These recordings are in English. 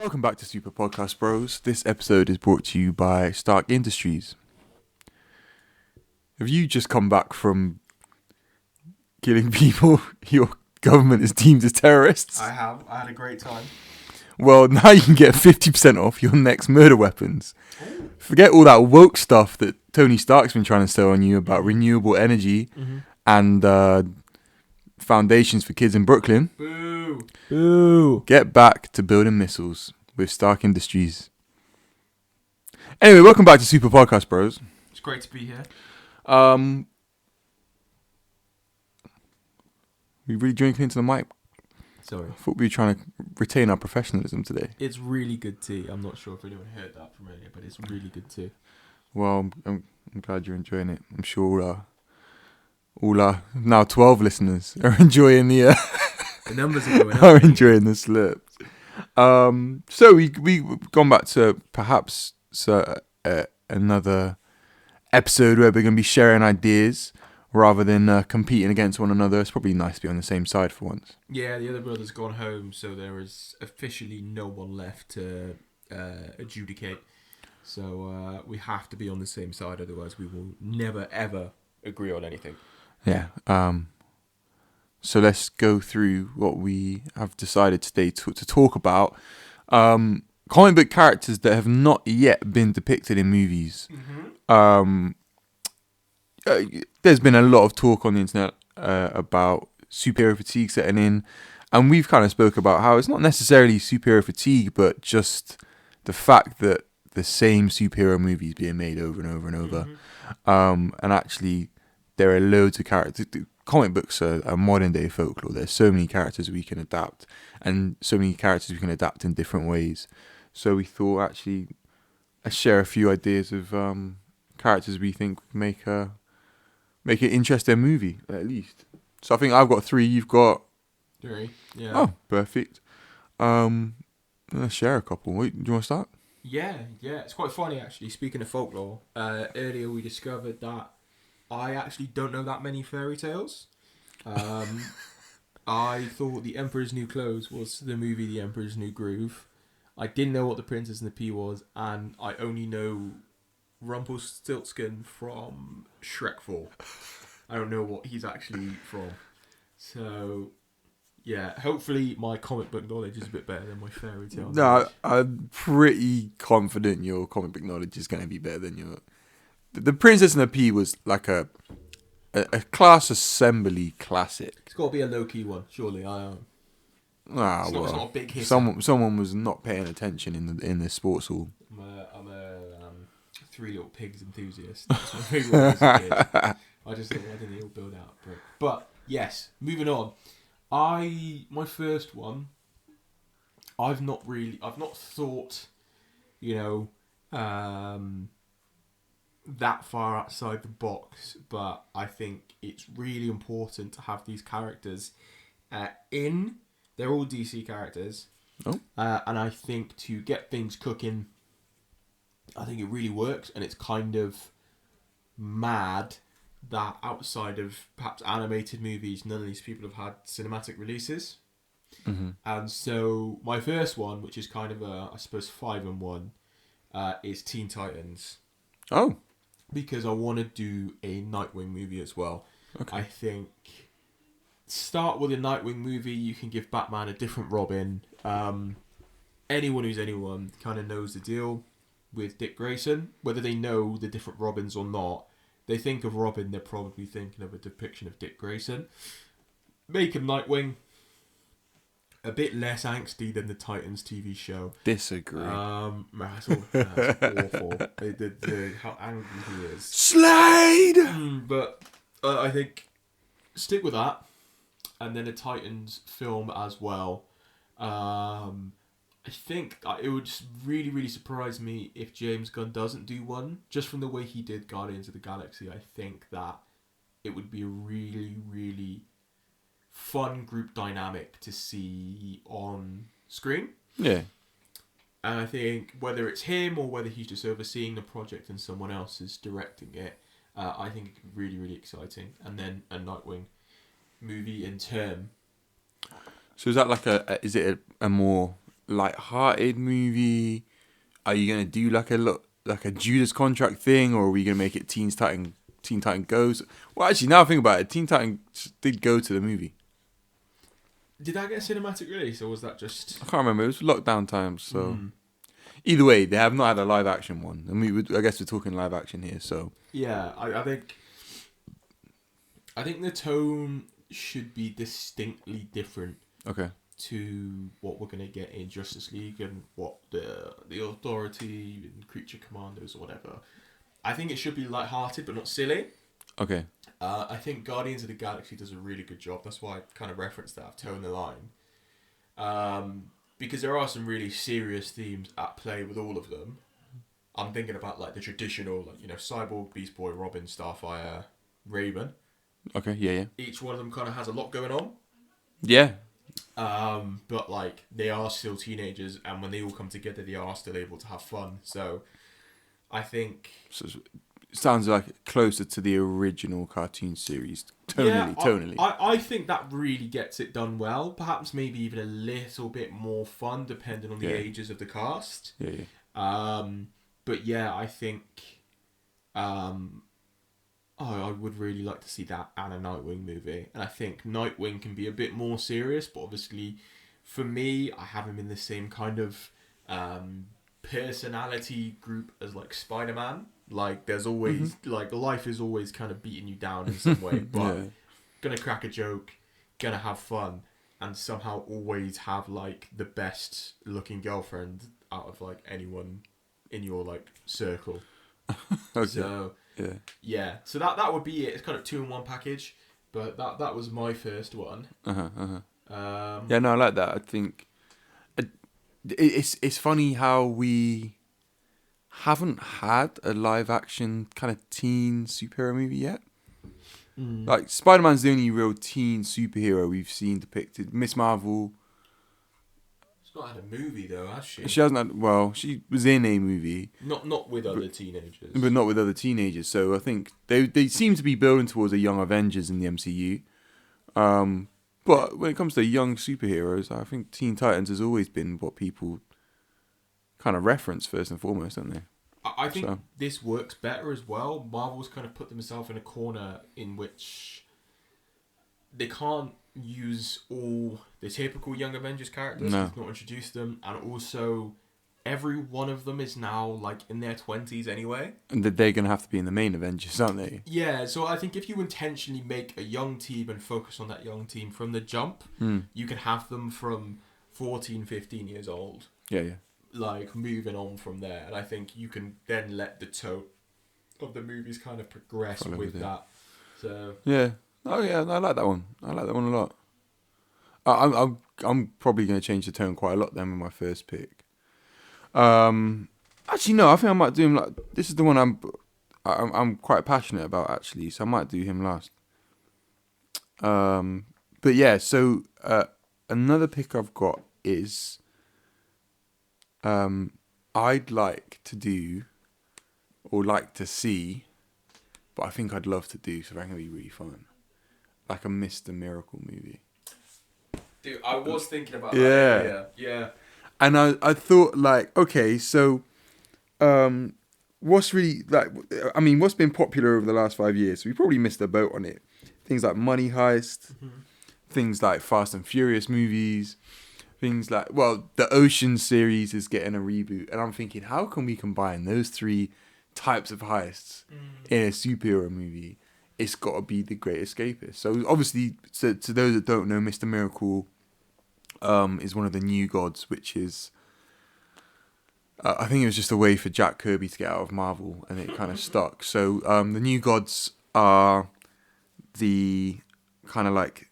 Welcome back to Super Podcast Bros. This episode is brought to you by Stark Industries. Have you just come back from killing people your government is deemed as terrorists? I have. I had a great time. Well, now you can get 50% off your next murder weapons. Forget all that woke stuff that Tony Stark's been trying to sell on you about renewable energy and foundations for kids in Brooklyn. Boo! Boo! Get back to building missiles with Stark Industries. Anyway, welcome back to Super Podcast Bros. It's great to be here. We really drinking into the mic. Sorry. I thought we were trying to retain our professionalism today. It's really good tea. I'm not sure if anyone heard that from earlier, but it's really good tea. Well, I'm glad you're enjoying it. I'm sure all our now 12 listeners are enjoying the The numbers are going up. are enjoying the slurps. So we've gone back to perhaps another episode where we're going to be sharing ideas rather than competing against one another. It's probably nice to be on the same side for once. Yeah, the other brother's gone home, so there is officially no one left to adjudicate. So we have to be on the same side, otherwise we will never ever agree on anything. Yeah. So let's go through what we have decided today to talk about. Comic book characters that have not yet been depicted in movies. There's been a lot of talk on the internet about superhero fatigue setting in, and we've kind of spoke about how it's not necessarily superhero fatigue, but just the fact that the same superhero movies being made over and over and over. And actually, there are loads of characters. Comic books are modern day folklore. There's so many characters we can adapt, and so many characters we can adapt in different ways. So we thought actually, let's share a few ideas of characters we think make an interesting movie at least. So I think I've got 3. You've got 3. Yeah. Oh, perfect. Let's share a couple. Wait, do you want to start? Yeah. It's quite funny actually. Speaking of folklore, earlier we discovered that I actually don't know that many fairy tales. I thought The Emperor's New Clothes was the movie The Emperor's New Groove. I didn't know what The Princess and the Pea was, and I only know Rumpelstiltskin from Shrek 4. I don't know what he's actually from. So, yeah, hopefully my comic book knowledge is a bit better than my fairy tale knowledge. I'm pretty confident your comic book knowledge is going to be better than your... The Princess and the Pea was like a class assembly classic. It's got to be a low-key one, surely. It's not a big hit. Someone was not paying attention in the sports hall. I'm a Three Little Pigs enthusiast. That's my favourite one as a kid. I just thought, why didn't they all build out? But yes, moving on. My first one, I've not thought, that far outside the box, but I think it's really important to have these characters in. They're all DC characters. Oh. And I think to get things cooking, I think it really works, and it's kind of mad that outside of perhaps animated movies, none of these people have had cinematic releases. And so my first one, which is kind of I suppose 5-in-1, is Teen Titans. Oh. Because I want to do a Nightwing movie as well. Okay. I think start with a Nightwing movie. You can give Batman a different Robin. Anyone who's anyone kind of knows the deal with Dick Grayson. Whether they know the different Robins or not, they think of Robin, they're probably thinking of a depiction of Dick Grayson. Make him Nightwing. A bit less angsty than the Titans TV show. Disagree. That's awful. How angry he is. Slade! But I think stick with that, and then a Titans film as well. I think it would just really, really surprise me if James Gunn doesn't do one. Just from the way he did Guardians of the Galaxy, I think that it would be a really, really fun group dynamic to see on screen. Yeah. And I think whether it's him or whether he's just overseeing the project and someone else is directing it, I think it could be really, really exciting. And then a Nightwing movie in turn. So is that like is it a more light-hearted movie? Are you gonna do like a Judas Contract thing, or are we gonna make it Teen Titan Goes? Well, actually, now I think about it, Teen Titan did go to the movie. Did that get a cinematic release, or was that just? I can't remember. It was lockdown times, so either way, they have not had a live action one, and I guess we're talking live action here. So Yeah, I think the tone should be distinctly different okay, to what we're gonna get in Justice League and what the Authority and Creature Commandos or whatever. I think it should be light-hearted but not silly. okay, I think Guardians of the Galaxy does a really good job. That's why I kind of referenced that. I've toned the line. Because there are some really serious themes at play with all of them. I'm thinking about like the traditional, like, you know, Cyborg, Beast Boy, Robin, Starfire, Raven. okay, yeah, Each one of them kind of has a lot going on. yeah. But like they are still teenagers, and when they all come together, they are still able to have fun. So I think So it sounds like closer to the original cartoon series, tonally. I think that really gets it done well. Perhaps maybe even a little bit more fun, depending on the ages of the cast. Yeah. But yeah, I think I would really like to see that and a Nightwing movie. And I think Nightwing can be a bit more serious, but obviously for me, I have him in the same kind of personality group as like Spider-Man. Like there's always like life is always kind of beating you down in some way, but gonna crack a joke, gonna have fun, and somehow always have like the best looking girlfriend out of like anyone in your like circle. Okay. So yeah. So that would be it. It's kind of 2-in-1 package, but that was my first one. Yeah, no, I like that. I think it's funny how we haven't had a live action kind of teen superhero movie yet. Like Spider-Man's the only real teen superhero we've seen depicted. Miss Marvel. She's not had a movie though, has she? She hasn't had. Well, she was in a movie. Not with other teenagers. But not with other teenagers. So I think they seem to be building towards a young Avengers in the MCU. But when it comes to young superheroes, I think Teen Titans has always been what people kind of reference first and foremost, don't they? I think this works better as well. Marvel's kind of put themselves in a corner in which they can't use all the typical Young Avengers characters. No. They've not introduced them. And also, every one of them is now like in their 20s anyway. And that they're going to have to be in the main Avengers, aren't they? Yeah, so I think if you intentionally make a young team and focus on that young team from the jump, you can have them from 14, 15 years old. Yeah. Like moving on from there, and I think you can then let the tone of the movies kind of progress with that. So yeah, I like that one. I like that one a lot. I'm probably going to change the tone quite a lot then with my first pick. Actually no, I think I might do him like this is the one I'm quite passionate about actually, so I might do him last. But yeah, so another pick I've got is. I'd like to do, or like to see, but I think I'd love to do, so that's going to be really fun. Like a Mr. Miracle movie. Dude, I was thinking about that. Yeah. And I thought, like, okay, so, what's really, like, I mean, what's been popular over the last 5 years? We probably missed the boat on it. Things like Money Heist, things like Fast and Furious movies. Things like, well, the Ocean series is getting a reboot. And I'm thinking, how can we combine those three types of heists in a superhero movie? It's got to be The Great Escapist. So, obviously, to those that don't know, Mr. Miracle is one of the New Gods, which is... I think it was just a way for Jack Kirby to get out of Marvel, and it kind of stuck. So, the New Gods are the kind of like...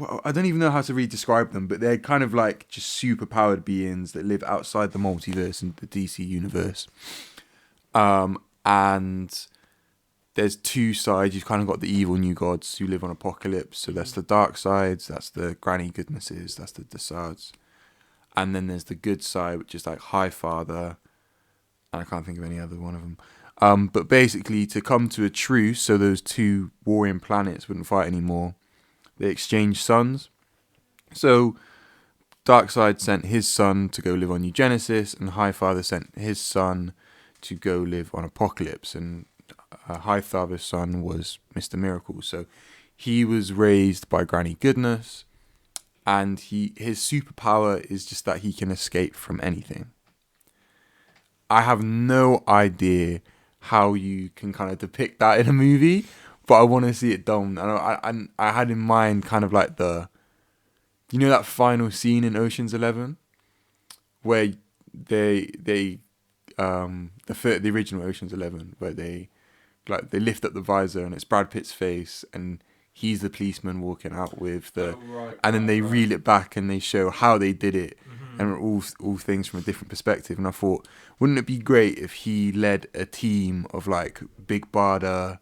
Well, I don't even know how to really describe them, but they're kind of like just super powered beings that live outside the multiverse and the DC universe. And there's two sides. You've kind of got the evil New Gods who live on Apocalypse. So that's the dark sides, that's the Granny Goodnesses, that's the Desards. And then there's the good side, which is like High Father, and I can't think of any other one of them. But basically, to come to a truce, so those two warring planets wouldn't fight anymore. They exchange sons. So Darkseid sent his son to go live on New Genesis, and Highfather sent his son to go live on Apocalypse. And Highfather's son was Mr. Miracle. So he was raised by Granny Goodness, and his superpower is just that he can escape from anything. I have no idea how you can kind of depict that in a movie, but I want to see it done. And I had in mind kind of like that final scene in Ocean's 11 where the original Ocean's 11 where they lift up the visor and it's Brad Pitt's face and he's the policeman walking out with then they reel it back and they show how they did it, and all things from a different perspective. And I thought, wouldn't it be great if he led a team of like Big Barda,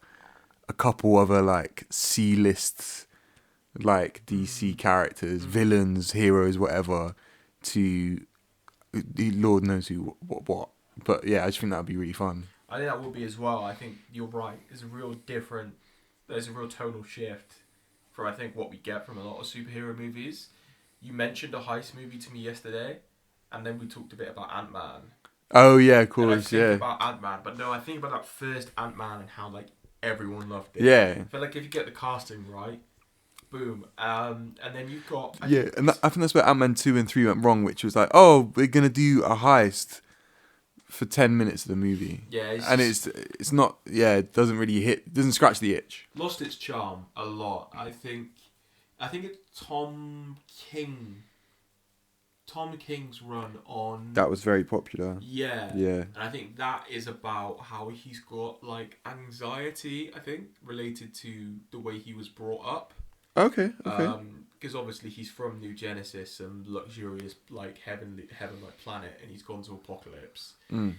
a couple other like C-list like DC characters, villains, heroes, whatever, to Lord knows who, what. But yeah, I just think that would be really fun. I think that would be as well. I think you're right. There's a real tonal shift from I think what we get from a lot of superhero movies. You mentioned a heist movie to me yesterday, and then we talked a bit about Ant-Man. Oh yeah, of course, and I think about Ant-Man, but no, I think about that first Ant-Man and how like everyone loved it. Yeah. I feel like if you get the casting right, boom. And then you've got... I think that's where Ant-Man 2 and 3 went wrong, which was like, oh, we're going to do a heist for 10 minutes of the movie. Yeah. It's not, it doesn't really it doesn't scratch the itch. Lost its charm a lot. I think it's Tom King's run on... That was very popular. Yeah. Yeah. And I think that is about how he's got, like, anxiety, I think, related to the way he was brought up. Okay. Because obviously he's from New Genesis and luxurious, like, heaven-like planet, and he's gone to Apocalypse. And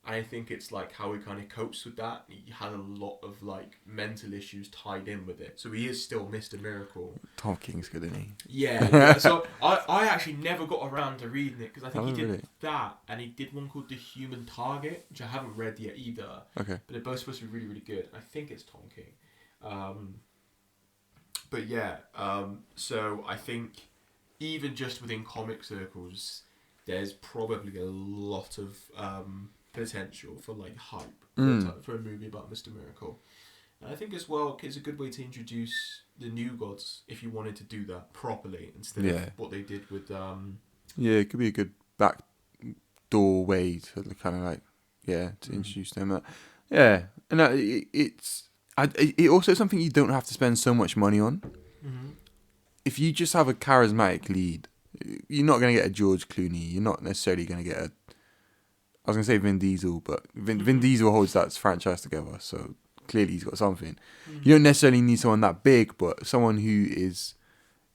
I think it's like how he kind of copes with that. He had a lot of like mental issues tied in with it. So he is still Mr. Miracle. Tom King's good, isn't he? Yeah. So I actually never got around to reading it because I think he did that, and he did one called The Human Target, which I haven't read yet either. Okay. But they're both supposed to be really, really good. I think it's Tom King. But yeah, so I think even just within comic circles, there's probably a lot of potential for like hype for a movie about Mr. Miracle. And I think as well it's a good way to introduce the new gods if you wanted to do that properly instead of what they did with it could be a good backdoor way to kind of like to introduce them. And it's also something you don't have to spend so much money on. If you just have a charismatic lead, you're not going to get a George Clooney. You're not necessarily going to get I was going to say Vin Diesel, but Vin Diesel holds that franchise together, so clearly he's got something. You don't necessarily need someone that big, but someone who is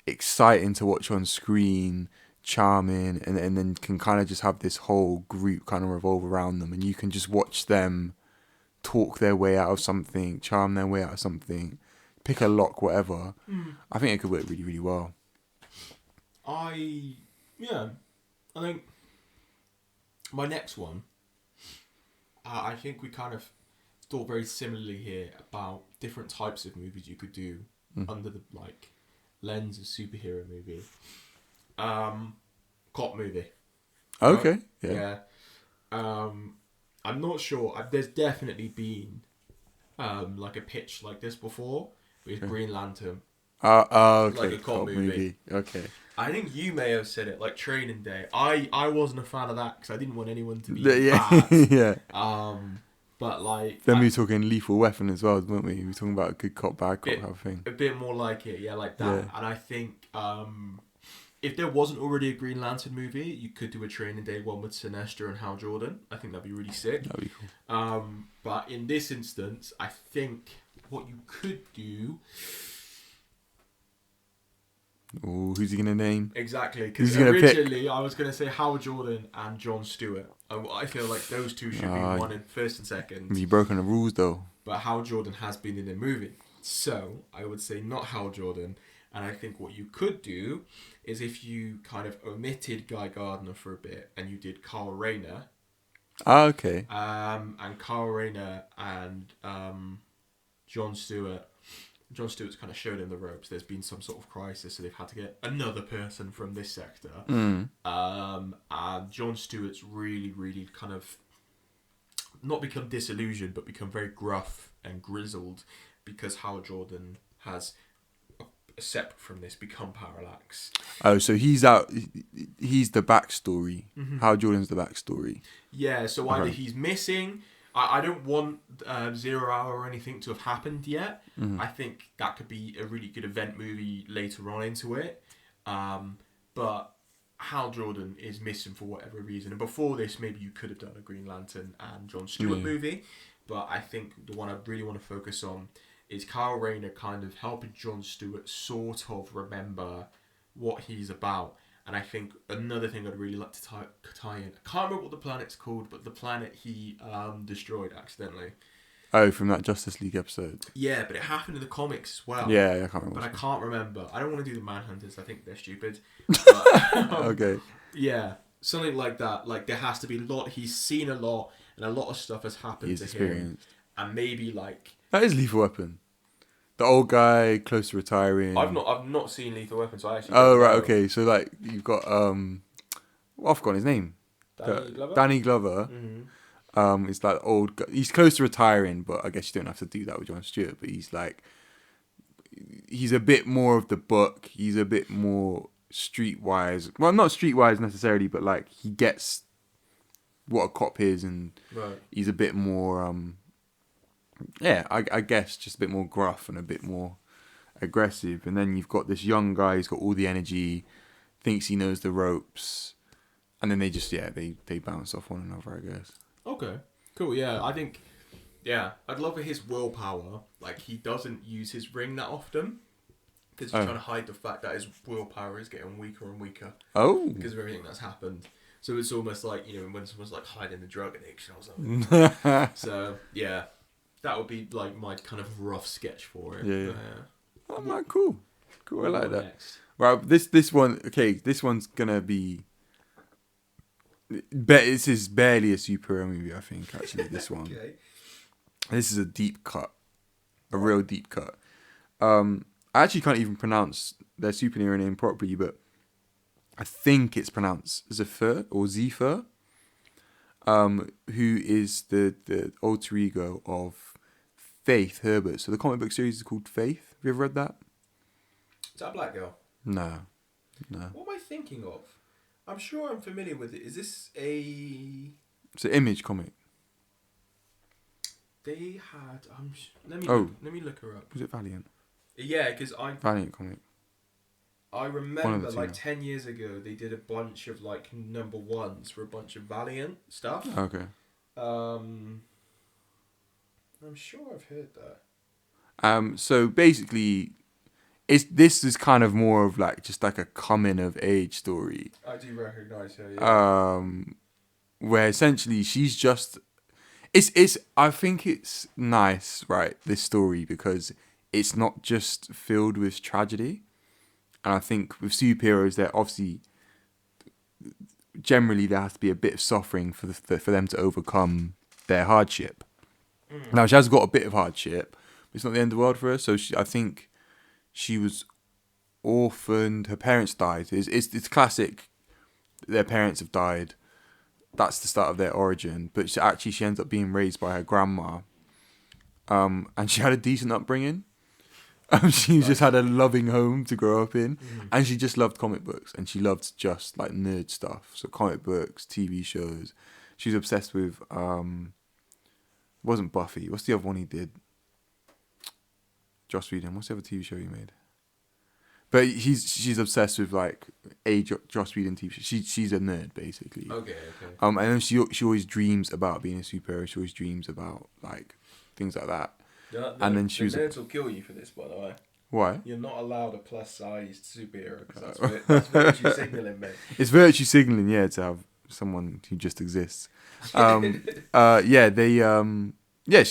exciting to watch on screen, charming, and then can kind of just have this whole group kind of revolve around them, and you can just watch them talk their way out of something, charm their way out of something, pick a lock, whatever. I think it could work really, really well. I think my next one, I think we kind of thought very similarly here about different types of movies you could do under the like lens of superhero movie. Cop movie. Okay. Right? Yeah. I'm not sure. There's definitely been like a pitch like this before with Green Lantern. Okay. Like a cop movie. Okay. I think you may have said it, like Training Day. I wasn't a fan of that because I didn't want anyone to be bad. Yeah. But like... Then we were talking Lethal Weapon as well, weren't we? We were talking about a good cop, bad cop type of thing. A bit more like it, yeah, like that. Yeah. And I think if there wasn't already a Green Lantern movie, you could do a Training Day one with Sinestro and Hal Jordan. I think that'd be really sick. That'd be cool. But in this instance, I think what you could do... Ooh, who's he going to name? Exactly, because originally I was going to say Howard Jordan and Jon Stewart. I feel like those two should be one in first and second. You've broken the rules though. But Howard Jordan has been in the movie. So I would say not Howard Jordan. And I think what you could do is if you kind of omitted Guy Gardner for a bit and you did Carl Rayner. And Carl Rayner and Jon Stewart Jon Stewart's kind of showed him the ropes. There's been some sort of crisis, so they've had to get another person from this sector. And Jon Stewart's really, really kind of not become disillusioned, but become very gruff and grizzled because Hal Jordan has, separate from this, become Parallax. Oh, so he's out. He's the backstory. Hal Jordan's the backstory. Yeah, so either he's missing. I don't want 0 Hour or anything to have happened yet. I think that could be a really good event movie later on into it. But Hal Jordan is missing for whatever reason. And before this, maybe you could have done a Green Lantern and Jon Stewart movie. But I think the one I really want to focus on is Kyle Rayner kind of helping Jon Stewart sort of remember what he's about. And I think another thing I'd really like to tie in, I can't remember what the planet's called, but the planet he destroyed accidentally. Oh, from that Justice League episode. Yeah, but it happened in the comics as well. Yeah, I can't remember. But I can't remember. I don't want to do the Manhunters. I think they're stupid. But, okay. Yeah, something like that. Like, there has to be a lot. He's seen a lot, and a lot of stuff has happened to him. And maybe, like... That is Lethal Weapon. The old guy, close to retiring. I've not seen Lethal Weapon, so I actually... Oh, right, okay. So, like, you've got... I've forgotten his name. Danny Glover. He's like old guy. He's close to retiring, but I guess you don't have to do that with Jon Stewart. But he's like... He's a bit more of the book. He's a bit more streetwise. Well, not streetwise necessarily, but, like, he gets what a cop is, and he's a bit more... I guess just a bit more gruff and a bit more aggressive. And then you've got this young guy who's got all the energy, thinks he knows the ropes, and then they just they bounce off one another, I guess. Okay, cool. Yeah, I think I'd love his willpower. Like, he doesn't use his ring that often because he's trying to hide the fact that his willpower is getting weaker and weaker. Oh, because of everything that's happened. So it's almost like, you know, when someone's like hiding the drug addiction or something. So yeah. That would be like my kind of rough sketch for it. Yeah. Oh man, cool. I like that. Next? Right, this one. Okay, this one's gonna be. This is barely a superhero movie, I think. Actually, this one. Okay. This is a deep cut, a real deep cut. I actually can't even pronounce their superhero name properly, but I think it's pronounced Zephyr or Zephyr. Who is the alter ego of Faith Herbert. So the comic book series is called Faith. Have you ever read that? Is that a black girl? No. What am I thinking of? I'm sure I'm familiar with it. Is this a... It's an Image comic. They had... let me look her up. Was it Valiant? Yeah, because Valiant comic. I remember, like, 10 years ago, they did a bunch of, like, number ones for a bunch of Valiant stuff. Okay. I'm sure I've heard that. So, basically, this is kind of more of, like, just, like, a coming-of-age story. I do recognise her, yeah. Where, essentially, she's just... I think it's nice, right, this story, because it's not just filled with tragedy. And I think with superheroes, they're obviously generally there has to be a bit of suffering for them to overcome their hardship. Now she has got a bit of hardship, but it's not the end of the world for her. So I think she was orphaned. Her parents died. It's classic. Their parents have died. That's the start of their origin. But she ends up being raised by her grandma, and she had a decent upbringing. She just had a loving home to grow up in, and she just loved comic books, and she loved just like nerd stuff. So comic books, TV shows. She's obsessed with wasn't Buffy? What's the other one he did? Joss Whedon. What's the other TV show he made? But she's obsessed with like Joss Whedon TV show. She's a nerd basically. Okay. And then she always dreams about being a superhero. She always dreams about like things like that. And then she was... nerds will kill you for this, by the way. Why? You're not allowed a plus-sized superhero, because that's virtue signalling, mate. It's virtue signalling, yeah, to have someone who just exists. She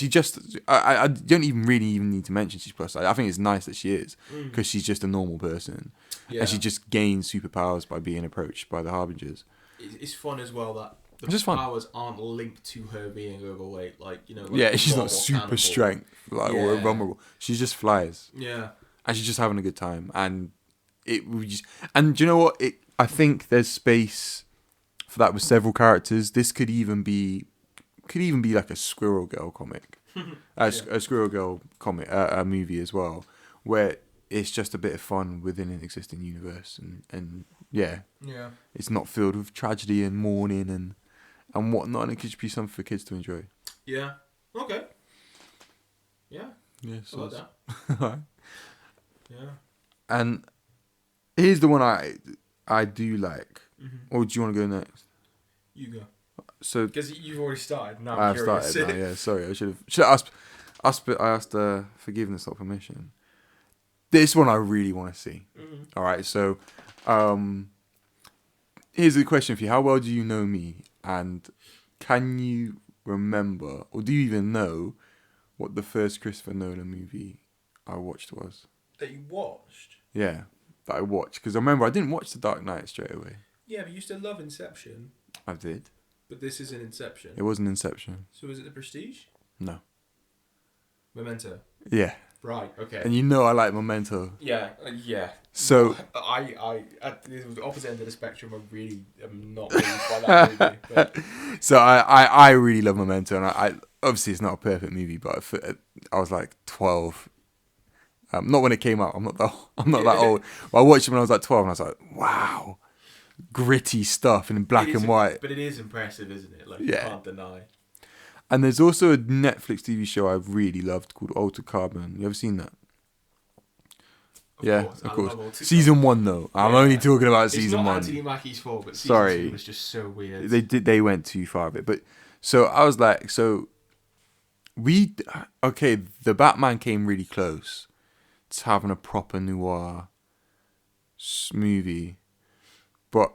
just... I don't even really need to mention she's plus-size. I think it's nice that she is, because she's just a normal person. Yeah. And she just gains superpowers by being approached by the Harbingers. It's fun as well that the Just fun. powers aren't linked to her being overweight. Like, you know, like Yeah, she's Rob not or super Cannibal. strength, like or Yeah. vulnerable. She just flies, Yeah. and she's just having a good time. And and do you know what? I think there's space for that with several characters. This could even be like a Squirrel Girl comic, a Squirrel Girl comic, a movie as well, where it's just a bit of fun within an existing universe, and yeah, Yeah. it's not filled with tragedy and mourning and whatnot, and it could just be something for kids to enjoy. Yeah. Okay. Yeah. Yeah, I like so that. Yeah. and here's the one I do like. Mm-hmm. Or do you want to go next? You go. So Because you've already started. Now I I'm have curious. started now. Yeah, sorry, I should have asked forgiveness, not permission. This one I really want to see. Mm-hmm. All right, so here's the question for you: how well do you know me, and can you remember, or do you even know what the first Christopher Nolan movie I watched was? That you watched? Yeah, that I watched, because I remember I didn't watch The Dark Knight straight away. Yeah, but you used to love Inception. I did. But this is an Inception. It wasn't Inception. So is it The Prestige? No. Memento. Yeah. Right. Okay. And you know I like Memento. Yeah. Yeah. So I at the opposite end of the spectrum, I really am not moved by that movie. But so I really love Memento, and I obviously it's not a perfect movie, but I was like 12. Not when it came out. I'm not that old. But I watched it when I was like 12, and I was like, wow, gritty stuff in black and white. But it is impressive, isn't it? Like, you Yeah. can't deny. And there's also a Netflix TV show I've really loved called Altered Carbon. You ever seen that? Of course. Season 1 though. I'm only talking about season 1. It's not Anthony Mackie's fault, but season 2 was just so weird. They went too far a bit. But so I was like, the Batman came really close to having a proper noir movie, but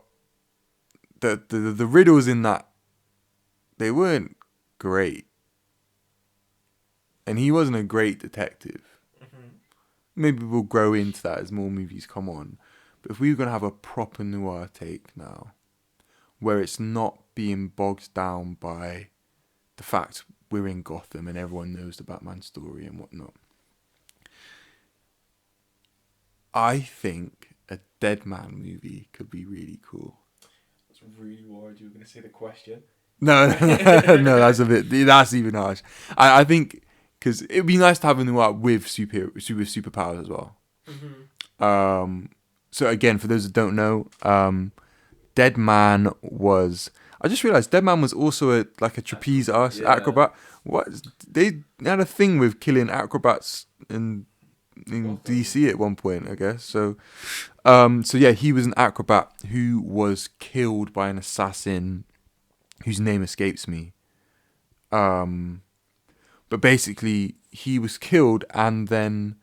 the riddles in that, they weren't great, and he wasn't a great detective. Maybe we'll grow into that as more movies come on. But if we were going to have a proper noir take now, where it's not being bogged down by the fact we're in Gotham and everyone knows the Batman story and whatnot, I think a Dead Man movie could be really cool. I was really worried you were going to say the question. No, that's even harsh. I think, because it'd be nice to have a noir with superpowers as well. Mm-hmm. So again, for those that don't know, Dead Man was. I just realised Dead Man was also a trapeze acrobat. What, they had a thing with killing acrobats in DC at one point, I guess. So yeah, he was an acrobat who was killed by an assassin whose name escapes me. But basically, he was killed, and then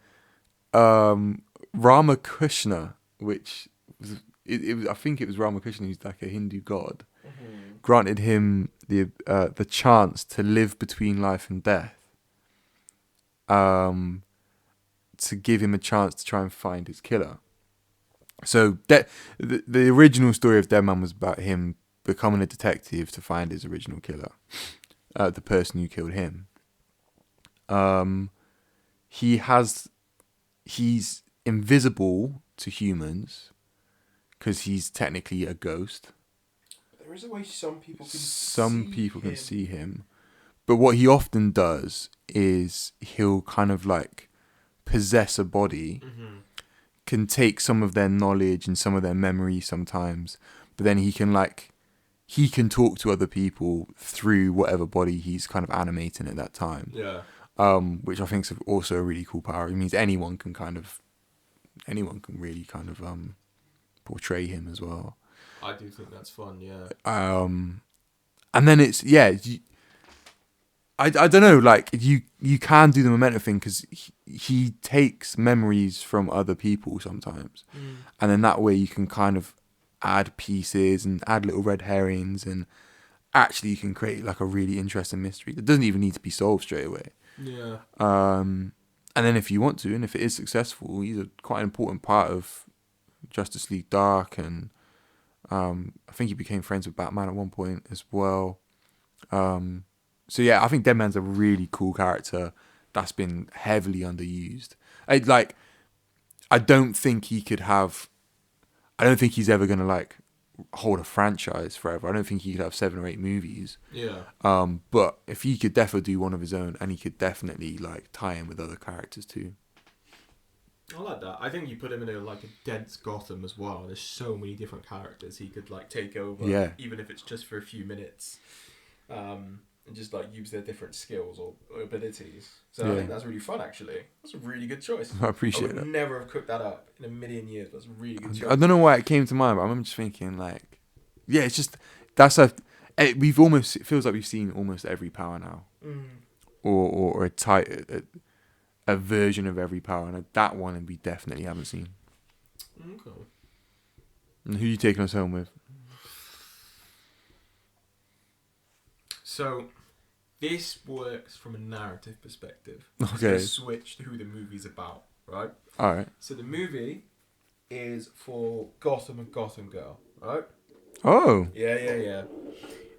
Ramakrishna, which was, I think it was Ramakrishna, who's like a Hindu god, granted him the chance to live between life and death, to give him a chance to try and find his killer. So the original story of Dead Man was about him becoming a detective to find his original killer, the person who killed him. He's invisible to humans because he's technically a ghost. There is a way some people can see him. But what he often does is he'll kind of like possess a body, can take some of their knowledge and some of their memory sometimes, but then he can talk to other people through whatever body he's kind of animating at that time. Yeah. Which I think is also a really cool power. It means anyone can really kind of portray him as well. I do think that's fun, yeah. And then it's, I don't know, like you can do the Memento thing because he takes memories from other people sometimes, and then that way you can kind of add pieces and add little red herrings, and actually you can create like a really interesting mystery that doesn't even need to be solved straight away. Yeah. And then if you want to, and if it is successful, he's quite an important part of Justice League Dark and I think he became friends with Batman at one point as well. So yeah, I think Deadman's a really cool character that's been heavily underused. I don't think he could have. I don't think he's ever gonna like hold a franchise forever. I don't think he could have 7 or 8 movies. Yeah. But if he could definitely do one of his own, and he could definitely like tie in with other characters too. I like that. I think you put him in a dense Gotham as well. There's so many different characters he could like take over. Yeah. Even if it's just for a few minutes, and just like use their different skills or abilities. So I think that's really fun. Actually, that's a really good choice. I appreciate I would that. never have cooked that up in a million years. But that's a really good choice. I don't know why it came to mind, but I'm just thinking like, yeah, it's just it feels like we've seen almost every power now, or a version of every power, and that one we definitely haven't seen. Okay. And who are you taking us home with? So, this works from a narrative perspective. Okay. It's switch to who the movie's about, right? All right. So the movie is for Gotham and Gotham Girl, right? Oh. Yeah.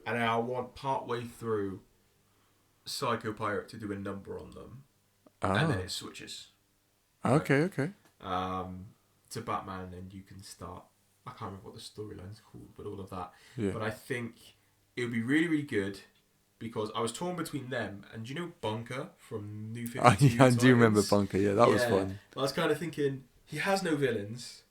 And I want partway through Psycho Pirate to do a number on them, and then it switches. Okay. To Batman, and you can start. I can't remember what the storyline's called, but all of that. Yeah. But I think it would be really, really good because I was torn between them and Bunker from New 52. I do remember Bunker. Yeah, that was fun. I was kind of thinking he has no villains.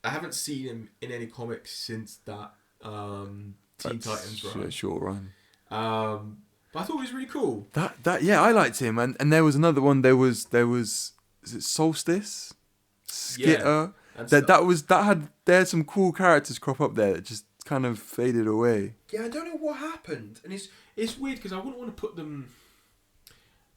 I haven't seen him in any comics since that Teen Titans run. Short run. But I thought he was really cool. That yeah, I liked him, and there was another one. There was is it Solstice, Skitter. Yeah. There had some cool characters crop up there that just kind of faded away. Yeah, I don't know what happened, and it's weird because I wouldn't want to put them.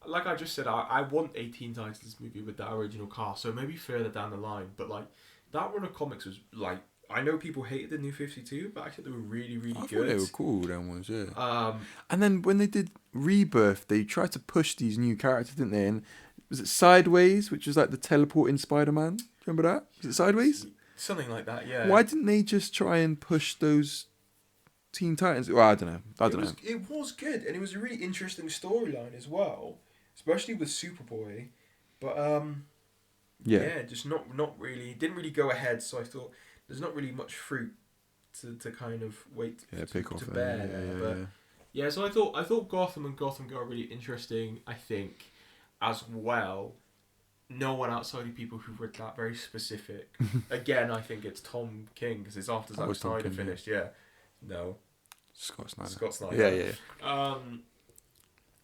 Like I just said, I want a Teen Titans movie with that original cast, so maybe further down the line. But like that run of comics was like. I know people hated the New 52, but I thought they were really, really good. I thought they were cool, them ones, yeah. Um, and then when they did Rebirth, they tried to push these new characters, didn't they? And was it Sideways, which was like the teleporting Spider-Man? Remember that? Was it Sideways? Something like that, yeah. Why didn't they just try and push those Teen Titans? Well, I don't know. It was good, and it was a really interesting storyline as well, especially with Superboy. But just not really didn't really go ahead. So I thought there's not really much fruit to kind of wait to bear. Yeah, so I thought Gotham and Gotham Girl are really interesting. I think as well. No one outside of people who've read that very specific. Again, I think it's Tom King because it's after Zack Snyder finished. Yeah, no, Scott Snyder. Yeah.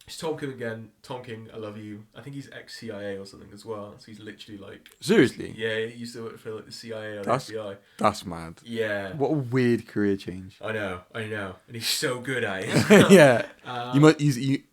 It's Tom King again. Tom King, I love you. I think he's ex-CIA or something as well. So he's literally like seriously. Yeah, he used to work for like the CIA or the FBI. That's mad. Yeah. What a weird career change. I know, and he's so good at it. Yeah.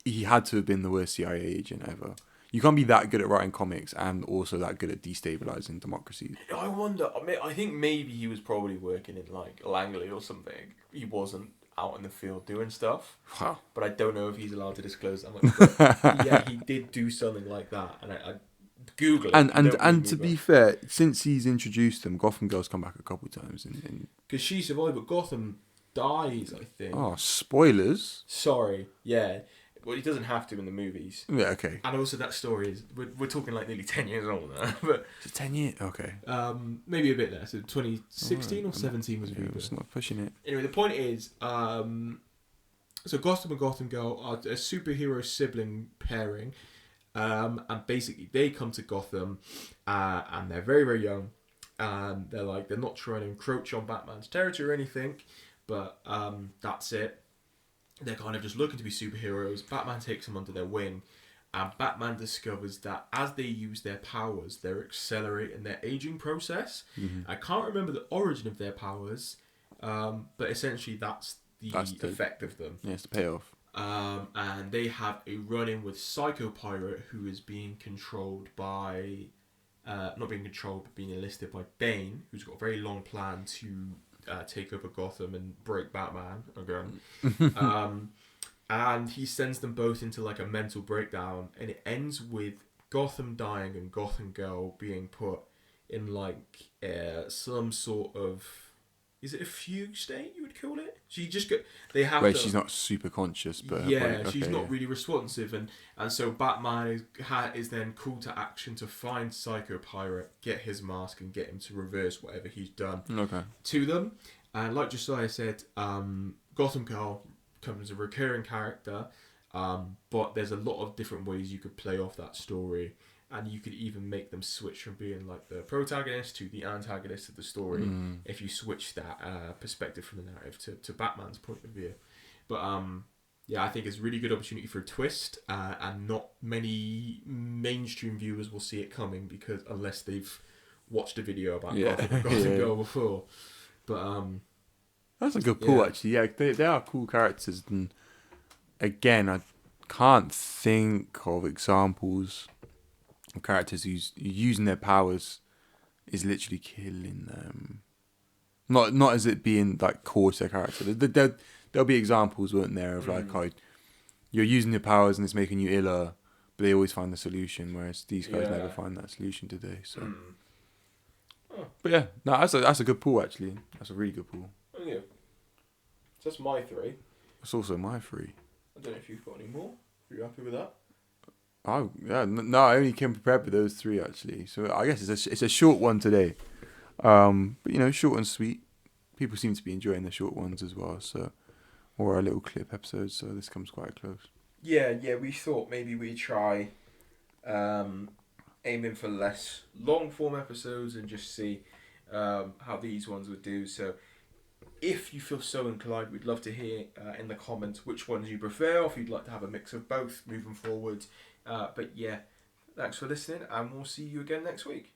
He had to have been the worst CIA agent ever. You can't be that good at writing comics and also that good at destabilizing democracies. I wonder. I think maybe he was probably working in like Langley or something. He wasn't out in the field doing stuff. Wow. But I don't know if he's allowed to disclose that much. But yeah, he did do something like that, and I Google it. And to be fair, since he's introduced them, Gotham Girl's come back a couple of times, because she survived, but Gotham dies. I think. Oh, spoilers! Sorry. Yeah. Well, he doesn't have to in the movies. Yeah, okay. And also that story is... We're talking like nearly 10 years old now. But, is it 10 years? Okay. Maybe a bit less. So 2016 or 17 was Rebirth. It's not pushing it. Anyway, the point is... so Gotham and Gotham Girl are a superhero sibling pairing. And basically they come to Gotham and they're very, very young. And they're not trying to encroach on Batman's territory or anything. But that's it. They're kind of just looking to be superheroes. Batman takes them under their wing, and Batman discovers that as they use their powers, they're accelerating their aging process. Mm-hmm. I can't remember the origin of their powers, but essentially that's the effect of them. Yeah, it's the payoff. And they have a run-in with Psycho Pirate, who is being controlled by... not being controlled, but being enlisted by Bane, who's got a very long plan to... take over Gotham and break Batman again. And he sends them both into like a mental breakdown, and it ends with Gotham dying and Gotham Girl being put in like some sort of is it a fugue state you would call it? She just got they have Where to, she's not super conscious, but her yeah, brain, she's okay, not yeah. really responsive, and so Batman is then called to action to find Psycho Pirate, get his mask, and get him to reverse whatever he's done Okay. to them. And like Josiah said, Gotham Girl becomes a recurring character, but there's a lot of different ways you could play off that story, and you could even make them switch from being like the protagonist to the antagonist of the story if you switch that perspective from the narrative to Batman's point of view. But yeah, I think it's a really good opportunity for a twist, and not many mainstream viewers will see it coming because unless they've watched a video about Gotham Girl before. But that's a good pull, yeah. actually. Yeah, they are cool characters, and again, I can't think of examples of characters who's using their powers is literally killing them. Not as it being like core to their character. There'll be examples, weren't there, of like, oh, you're using your powers and it's making you iller, but they always find the solution. Whereas these guys never find that solution, do they? So, but yeah, no, that's a good pull, actually. That's a really good pull. Oh, yeah. So that's my 3. It's also my 3. I don't know if you've got any more. Are you happy with that? Oh yeah, no, I only came prepared with those 3 actually. So I guess it's a short one today, but short and sweet. People seem to be enjoying the short ones as well. So, or our little clip episodes. So this comes quite close. Yeah. We thought maybe we try aiming for less long form episodes and just see how these ones would do. So if you feel so inclined, we'd love to hear in the comments which ones you prefer, or if you'd like to have a mix of both moving forward. But yeah, thanks for listening, and we'll see you again next week.